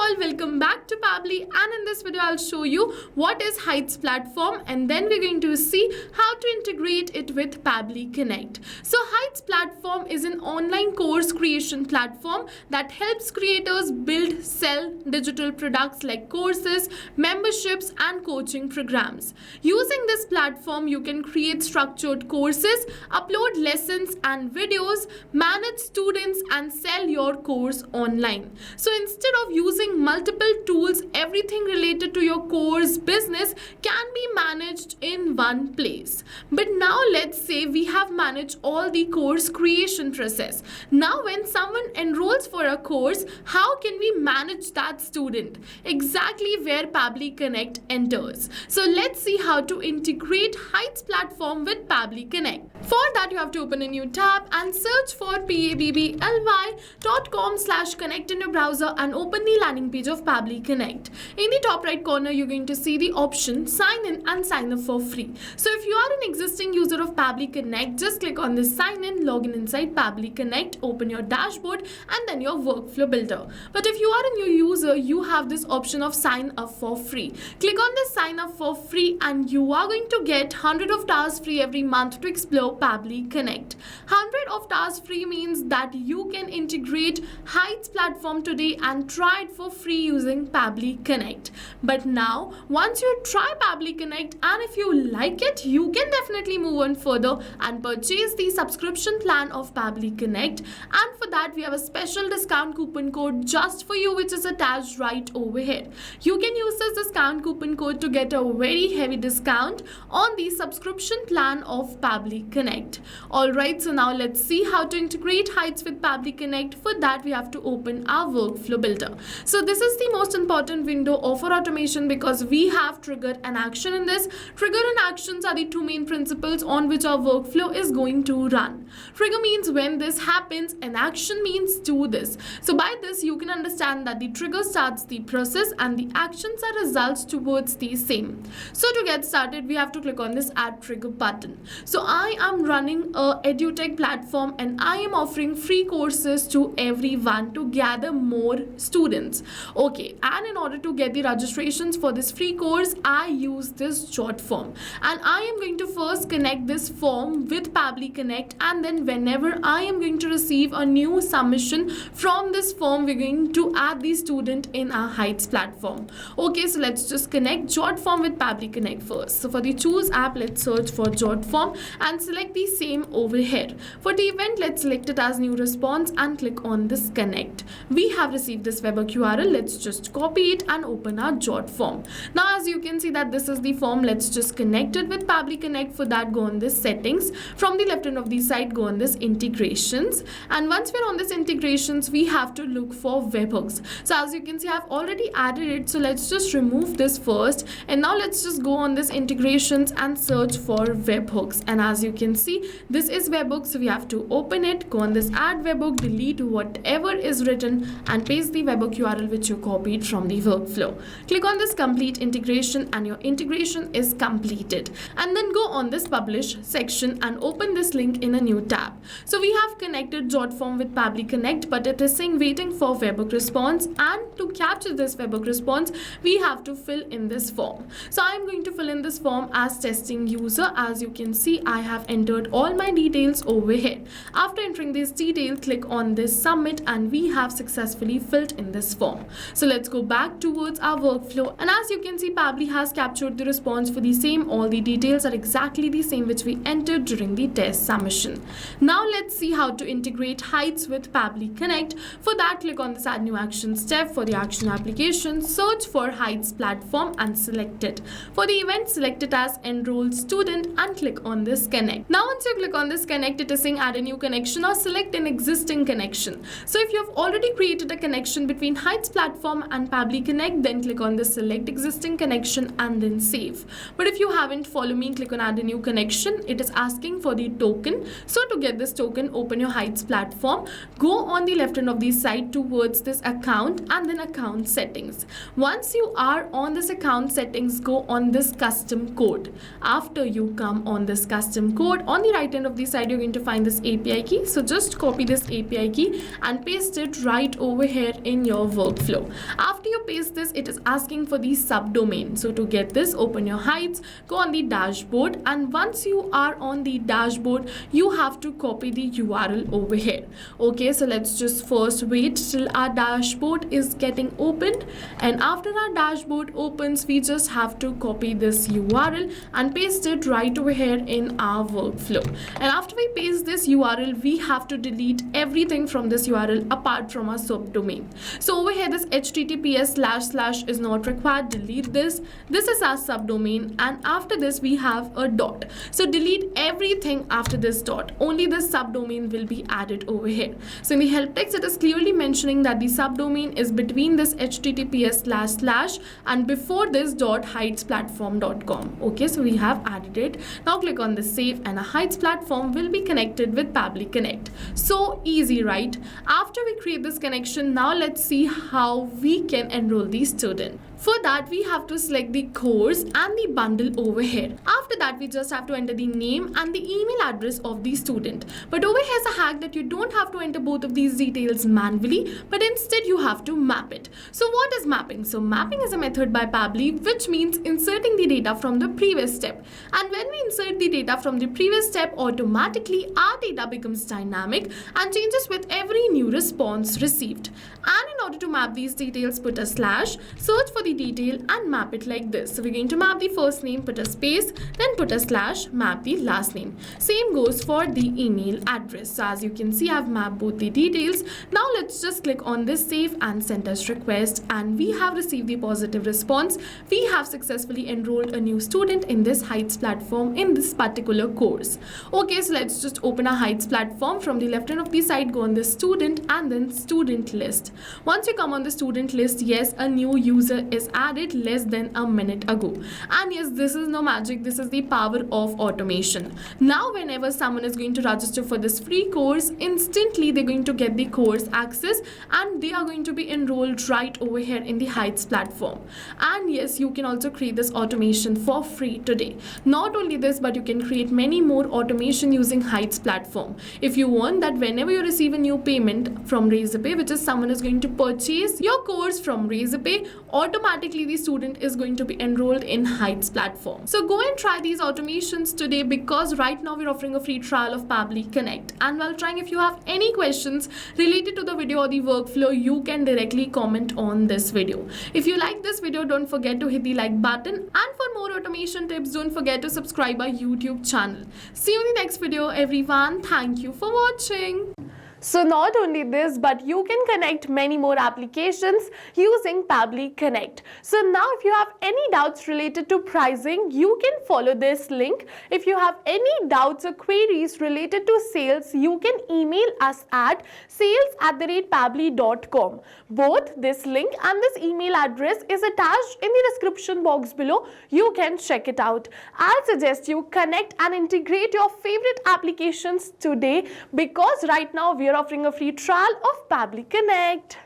all, welcome back to Pabbly, and in this video I'll show you what is Heights platform, and then we're going to see how to integrate it with Pabbly Connect. So Heights platform is an online course creation platform that helps creators build, sell digital products like courses, memberships and coaching programs. Using this platform you can create structured courses, upload lessons and videos, manage students and sell your course online. So instead of using multiple tools, everything related to your course business can be managed in one place. But now let's say we have managed all the course creation process. Now when someone enrolls for a course, how can we manage that student? Exactly where Pabbly Connect enters. So let's see how to integrate Heights platform with Pabbly Connect. For that you have to open a new tab and search for pabbly.com/connect in your browser and open the landing page of Pabbly Connect. In the top right corner, you're going to see the option sign in and sign up for free. So if you are an existing user of Pabbly Connect, just click on this sign in, log in inside Pabbly Connect, open your dashboard and then your workflow builder. But if you are a new user, you have this option of sign up for free. Click on this sign up for free and you are going to get 100 of tasks free every month to explore Pabbly Connect. 100 of tasks free means that you can integrate Heights platform today and try it for free using Pabbly Connect. But now once you try Pabbly Connect and if you like it, you can definitely move on further and purchase the subscription plan of Pabbly Connect, and for that we have a special discount coupon code just for you which is attached right over here. You can use this discount coupon code to get a very heavy discount on the subscription plan of Pabbly Connect. Alright, so now let's see how to integrate Heights with Pabbly Connect. For that we have to open our workflow builder. So this is the most important window of our automation because we have trigger and action in this. Trigger and actions are the two main principles on which our workflow is going to run. Trigger means when this happens and action means do this. So by this you can understand that the trigger starts the process and the actions are results towards the same. So to get started we have to click on this add trigger button. So I am running a edutech platform and I am offering free courses to everyone to gather more students. Okay, and in order to get the registrations for this free course, I use this jot form, and I am going to first connect this form with Pabbly Connect, and then whenever I am going to receive a new submission from this form, we're going to add the student in our Heights platform. Okay, so let's just connect jot form with Pabbly Connect first. So for the choose app, let's search for jot form and select the same over here. For the event, let's select it as new response and click on this connect. We have received this webhook URL. Let's just copy it and open our jot form. Now as you can see that this is the form, let's just connect it with Pabbly Connect. For that, go on this settings. From the left hand of the side, go on this integrations, and once we're on this integrations we have to look for webhooks. So as you can see I've already added it, so let's just remove this first, and now let's just go on this integrations and search for webhooks. And as you can see this is webhook, so we have to open it, go on this add webhook, delete whatever is written and paste the webhook URL which you copied from the workflow. Click on this complete integration and your integration is completed, and then go on this publish section and open this link in a new tab. So we have connected jot form with Pabbly Connect, but it is saying waiting for webhook response, and to capture this webhook response we have to fill in this form. So I'm going to fill in this form as testing user. As you can see I have entered all my details over here. After entering these details, click on this submit and we have successfully filled in this form. So let's go back towards our workflow, and as you can see Pabbly has captured the response for the same. All the details are exactly the same which we entered during the test submission. Now let's see how to integrate Heights with Pabbly Connect. For that, click on this add new action step. For the action application, search for Heights platform and select it. For the event, select it as enrolled student and click on this connect. Now once you click on this connect, it is saying add a new connection or select an existing connection. So if you have already created a connection between Heights platform and Pabbly Connect, then click on this select existing connection and then save. But if you haven't, follow me, click on add a new connection. It is asking for the token. So to get this token, open your Heights platform, go on the left hand of the side towards this account and then account settings. Once you are on this account settings, go on this custom code. After you come on this custom code, on the right hand of the side you're going to find this API key. So just copy this API key and paste it right over here in your workflow. After after you paste this, it is asking for the subdomain. So to get this, open your Heights, go on the dashboard, and once you are on the dashboard, you have to copy the URL over here. Okay, so let's just first wait till our dashboard is getting opened, and after our dashboard opens, we just have to copy this URL and paste it right over here in our workflow. And after we paste this URL, we have to delete everything from this URL apart from our subdomain. So over here, this https / is not required. Delete this. This is our subdomain, and after this we have a dot. So delete everything after this dot. Only the subdomain will be added over here. So in the help text, it is clearly mentioning that the subdomain is between this https / and before this .heightsplatform.com. Okay, so we have added it. Now click on the save, and a Heights platform will be connected with Pabbly Connect. So easy, right? After we create this connection, now let's see how we can enroll the student. For that, we have to select the course and the bundle over here. After that, we just have to enter the name and the email address of the student. But over here is a hack that you don't have to enter both of these details manually, but instead you have to map it. So what is mapping? So mapping is a method by Pabbly which means inserting the data from the previous step. And when we insert the data from the previous step, automatically our data becomes dynamic and changes with every new response received. And in order to map these details, put a /, search for the detail and map it like this. So we're going to map the first name, put a space, then put a /, map the last name. Same goes for the email address. So as you can see, I've mapped both the details. Now let's just click on this save and send as request, and we have received the positive response. We have successfully enrolled a new student in this Heights platform in this particular course. Okay, so let's just open our Heights platform. From the left hand of the side, go on the student and then student list. Once you come on the student list, yes, a new user is added less than a minute ago. And yes, this is no magic, this is the power of automation. Now whenever someone is going to register for this free course, instantly they're going to get the course access and they are going to be enrolled right over here in the Heights platform. And yes, you can also create this automation for free today. Not only this, but you can create many more automation using Heights platform. If you want that whenever you receive a new payment from Razorpay, which is someone is going to purchase your course from Razorpay, automatically the student is going to be enrolled in Heights platform. So go and try these automations today, because right now we're offering a free trial of Pabbly Connect. And while trying, if you have any questions related to the video or the workflow, you can directly comment on this video. If you like this video, don't forget to hit the like button, and for more automation tips, don't forget to subscribe our YouTube channel. See you in the next video, everyone. Thank you for watching. So not only this, but you can connect many more applications using Pabbly Connect. So now if you have any doubts related to pricing, you can follow this link. If you have any doubts or queries related to sales, you can email us at sales@pabbly.com. Both this link and this email address is attached in the description box below. You can check it out. I suggest you connect and integrate your favorite applications today, because right now we are offering a free trial of Pabbly Connect.